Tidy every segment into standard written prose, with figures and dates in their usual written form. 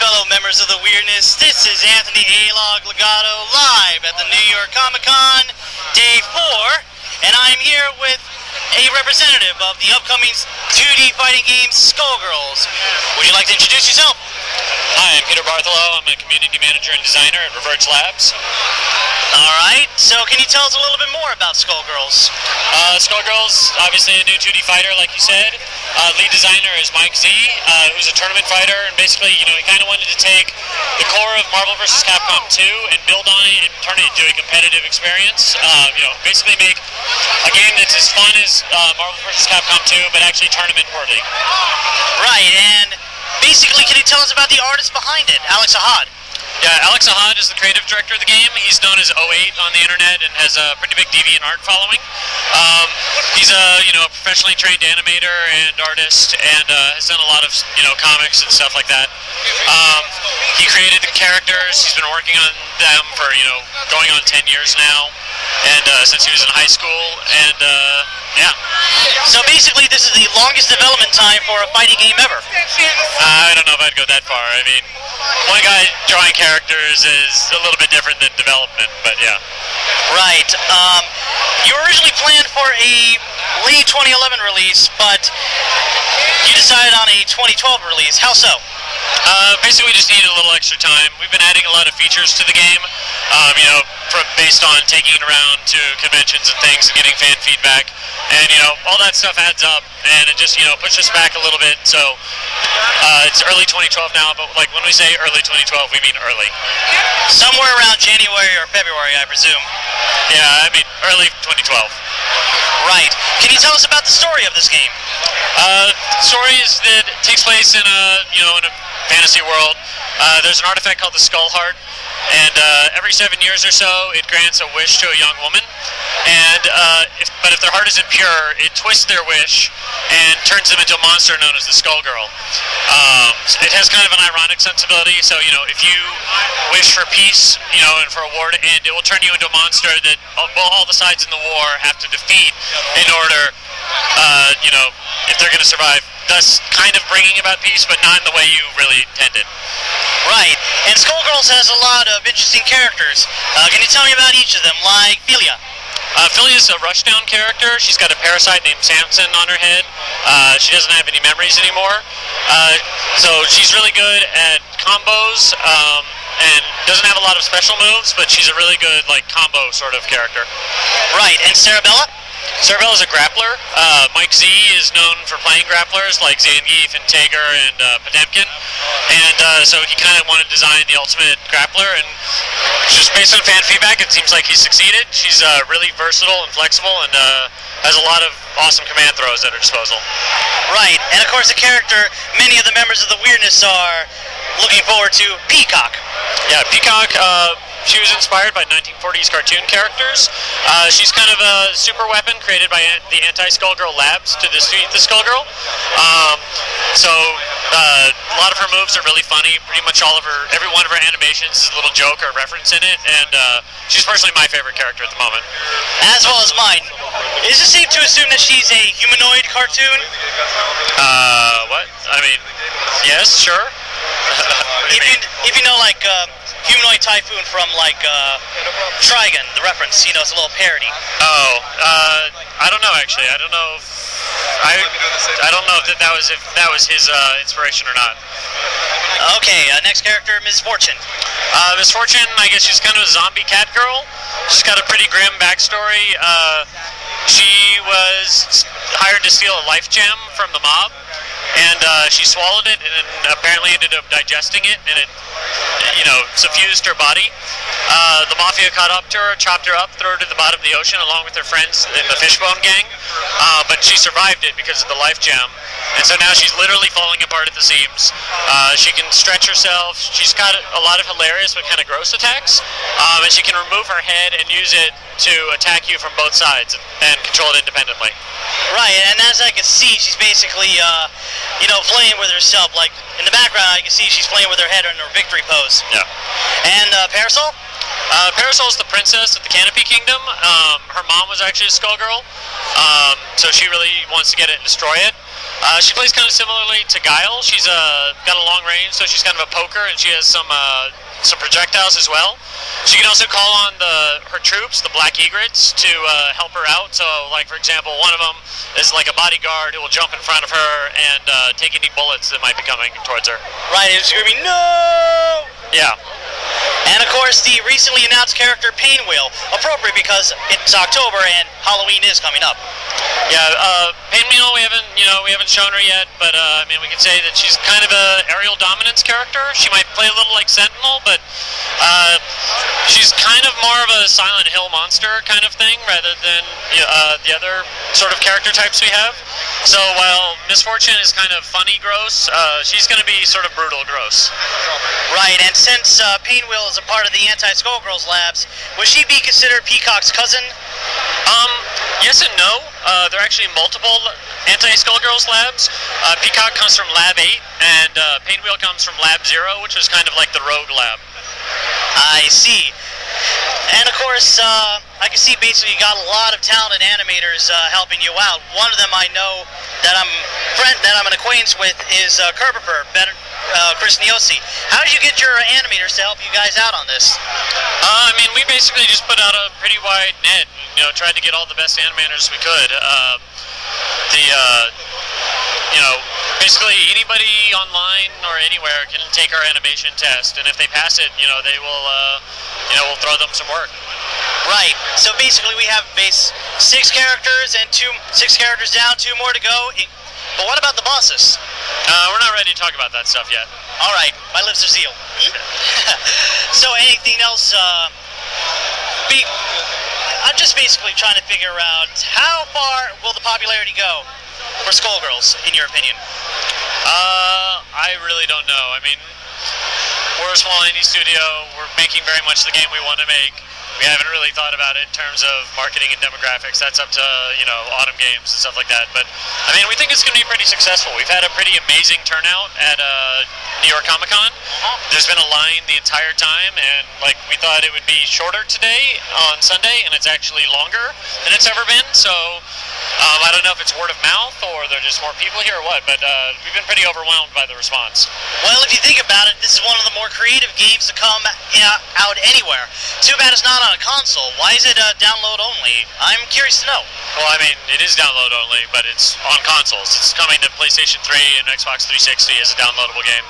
fellow members of the Weirdness. This is Anthony A-Log Legato live at the New York Comic-Con, Day 4, and I'm here with a representative of the upcoming 2D fighting game Skullgirls. Would you like to introduce yourself? Hi, I'm Peter Bartholow. I'm a community manager and designer at Reverge Labs. Alright, so can you tell us a little bit more about Skullgirls? Skullgirls, obviously a new 2D fighter, like you said. Lead designer is Mike Z, who's a tournament fighter, and basically, he kind of wanted to take the core of Marvel vs. Capcom 2 and build on it and turn it into a competitive experience. Basically make a game that's as fun as Marvel vs. Capcom 2, but actually tournament worthy. Right, and basically, can you tell us about the artist behind it, Alex Ahad? Yeah, Alex Ahad is the creative director of the game. He's known as 08 on the internet and has a pretty big deviant art following. He's a professionally trained animator and artist, and has done a lot of comics and stuff like that. He created the characters. He's been working on them for going on 10 years now, and since he was in high school, and yeah. So basically, this is the longest development time for a fighting game ever. I don't know if I'd go that far. I mean, one guy drawing characters is a little bit different than development, but yeah. Right. You originally planned for a late 2011 release, but you decided on a 2012 release. How so? Basically, we just needed a little extra time. We've been adding a lot of features to the game, based on taking it around to conventions and things and getting fan feedback. And, all that stuff adds up, and it just, pushed us back a little bit. So, it's early 2012 now, but, when we say early 2012, we mean early. Somewhere around January or February, I presume. Yeah, I mean, early 2012. Right. Can you tell us about the story of this game? The story is that it takes place in a fantasy world. There's an artifact called the Skull Heart, and every 7 years or so, it grants a wish to a young woman. And but if their heart isn't pure, it twists their wish and turns them into a monster known as the Skullgirl. It has kind of an ironic sensibility. So if you wish for peace, and for a war to end, it will turn you into a monster that all the sides in the war have to defeat in order, if they're going to survive. Thus, kind of bringing about peace, but not in the way you really intended. Right. And Skullgirls has a lot of interesting characters. Can you tell me about each of them, like Philia? Philia's a Rushdown character. She's got a parasite named Samson on her head. She doesn't have any memories anymore. So she's really good at combos, and doesn't have a lot of special moves, but she's a really good, combo sort of character. Right. And Cerebella? Cerebella is a grappler. Mike Z is known for playing grapplers like Zangief and Tager and Potemkin, and so he kind of wanted to design the ultimate grappler, and just based on fan feedback, it seems like he's succeeded. She's really versatile and flexible, and has a lot of awesome command throws at her disposal. Right, and of course the character many of the members of the Weirdness are looking forward to, Peacock. Yeah, Peacock. She was inspired by 1940s cartoon characters. She's kind of a super weapon created by the Anti-Skullgirl Labs to defeat the Skullgirl. So a lot of her moves are really funny. Pretty much every one of her animations is a little joke or reference in it, and she's personally my favorite character at the moment. As well as mine. Is it safe to assume that she's a humanoid cartoon? What? I mean, yes, sure. If you know, Humanoid Typhoon from, Trigon, the reference, it's a little parody. Oh, I don't know, actually. I don't know if that was his inspiration or not. Okay, next character, Ms. Fortune. Ms. Fortune, I guess she's kind of a zombie cat girl. She's got a pretty grim backstory. She was hired to steal a life gem from the mob, and she swallowed it and then apparently ended up digesting it, and it suffused her body. The mafia caught up to her, chopped her up, threw her to the bottom of the ocean along with her friends in the Fishbone Gang, but she survived it because of the life gem, and so now she's literally falling apart at the seams. She can stretch herself. She's got a lot of hilarious but kind of gross attacks, and she can remove her head and use it to attack you from both sides and control it independently. Right, and as I can see, she's basically, playing with herself. In the background, I can see she's playing with her head in her victory pose. Yeah. And Parasol? Parasol's the princess of the Canopy Kingdom. Her mom was actually a Skullgirl, so she really wants to get it and destroy it. She plays kind of similarly to Guile. She's got a long range, so she's kind of a poker, and she has some projectiles as well. She can also call on her troops, the Black Egrets, to help her out. So, like, for example, one of them is like a bodyguard who will jump in front of her and take any bullets that might be coming towards her. Right, and screaming, "No!" Yeah. And of course, the recently announced character Painwheel, appropriate because it's October and Halloween is coming up. Yeah, Painwheel, we haven't shown her yet, but I mean, we can say that she's kind of a aerial dominance character. She might play a little like Sentinel, but she's kind of more of a Silent Hill monster kind of thing, rather than the other sort of character types we have. So while Misfortune is kind of funny gross, she's going to be sort of brutal gross. Right, and since Painwheel is a part of the Anti-Skullgirls labs, would she be considered Peacock's cousin? Yes and no. There are actually multiple Anti-Skullgirls labs. Peacock comes from Lab 8, and Painwheel comes from Lab 0, which was kind of like the rogue lab. I see. And of course, I can see basically you got a lot of talented animators helping you out. One of them I know that I'm an acquaintance with is Kerberper, Chris Niosi. How did you get your animators to help you guys out on this? I mean, we basically just put out a pretty wide net. Tried to get all the best animators we could. Basically anybody online or anywhere can take our animation test, and if they pass it, they will, we'll throw them some work. Right. So basically, we have 6 characters and 6 characters down, 2 more to go. But what about the bosses? We're not ready to talk about that stuff yet. All right. My lips are sealed. So anything else? I'm just basically trying to figure out how far will the popularity go for Skullgirls, in your opinion? I really don't know. I mean, we're a small indie studio. We're making very much the game we want to make. We haven't really thought about it in terms of marketing and demographics. That's up to, Autumn Games and stuff like that. But, I mean, we think it's going to be pretty successful. We've had a pretty amazing turnout at New York Comic Con. There's been a line the entire time, and, we thought it would be shorter today on Sunday, and it's actually longer than it's ever been. So, I don't know if it's word of mouth or there are just more people here or what, but we've been pretty overwhelmed by the response. Well, if you think about it, this is one of the more creative games to come out anywhere. Too bad it's not on a console. Why is it download only? I'm curious to know. Well, I mean, it is download only, but it's on consoles. It's coming to PlayStation 3 and Xbox 360 as a downloadable game.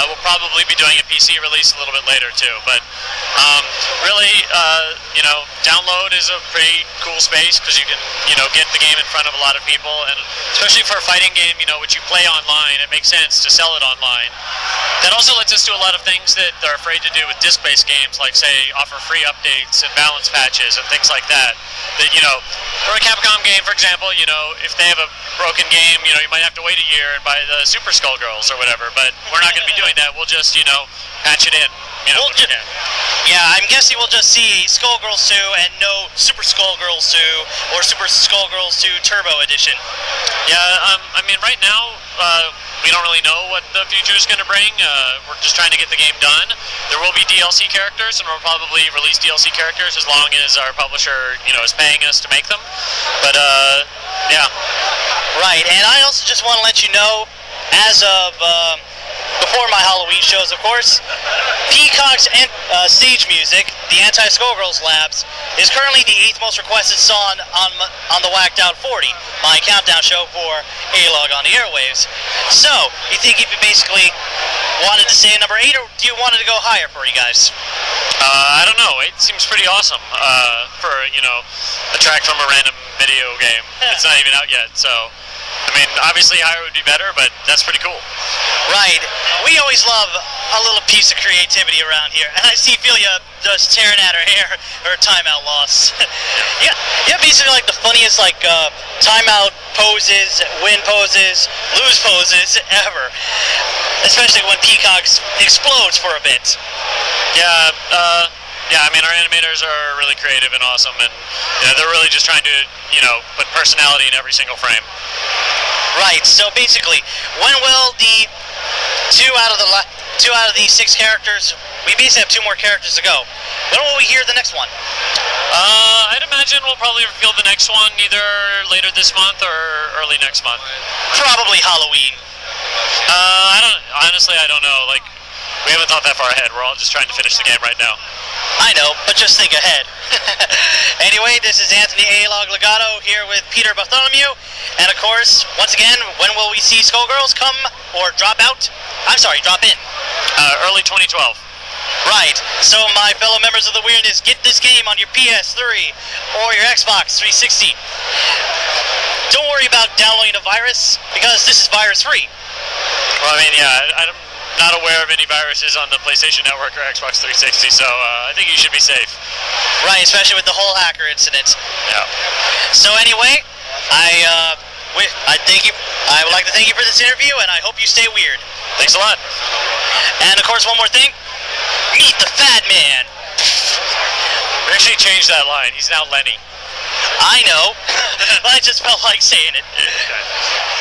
We'll probably be doing a PC release a little bit later too, but really, download is a pretty cool space because you can, get the game in front of a lot of people, and especially for a fighting game, which you play online, it makes sense to sell it online. That also lets us do a lot of things that they're afraid to do with disc-based games, like, say, offer free updates and balance patches and things like that. That, for a Capcom game, for example, if they have a broken game, you might have to wait a year and buy the Super Skullgirls or whatever, but we're not going to be doing that. We'll just, patch it in, when we can. Yeah, I'm guessing we'll just see Skullgirls 2 and no Super Skullgirls 2 or Super Skullgirls 2 Turbo Edition. Yeah, I mean, right now, we don't really know what the future is going to bring. We're just trying to get the game done. There will be DLC characters, and we'll probably release DLC characters as long as our publisher, is paying us to make them. But, yeah. Right, and I also just want to let you know, as of before my Halloween shows, of course, Peacock's stage music, the Anti-Skullgirls Labs, is currently the 8th most requested song on the Whacked Out 40, my countdown show for A-Log on the Airwaves. So, you think you basically wanted to stay at number 8, or do you want it to go higher for you guys? I don't know. 8 seems pretty awesome for, a track from a random video game. It's not even out yet, so... I mean, obviously higher would be better, but that's pretty cool. Right. We always love a little piece of creativity around here. And I see Philia just tearing at her hair, her timeout loss. yeah, basically like the funniest timeout poses, win poses, lose poses ever. Especially when Peacock explodes for a bit. Yeah, I mean, our animators are really creative and awesome, and they're really just trying to, put personality in every single frame. Right, so basically, when will the 2 out of the 2 out of the 6 characters. We basically have 2 more characters to go. When will we hear the next one? I'd imagine we'll probably reveal the next one either later this month or early next month. Probably Halloween. I don't know. Like, we haven't thought that far ahead. We're all just trying to finish the game right now. I know, but just think ahead. Anyway, this is Anthony A. Legato here with Peter Bartholomew, and of course, once again, when will we see Skullgirls come or drop out? I'm sorry, drop in. Early 2012. Right, so my fellow members of the Weirdness, get this game on your PS3 or your Xbox 360. Don't worry about downloading a virus, because this is virus-free. Well, I mean, yeah, I'm not aware of any viruses on the PlayStation Network or Xbox 360, so I think you should be safe. Right, especially with the whole hacker incident. Yeah. So anyway, I thank you. I would like to thank you for this interview, and I hope you stay weird. Thanks a lot. And of course, one more thing. Meet the Fat Man. We actually changed that line. He's now Lenny. I know, but I just felt like saying it. Okay.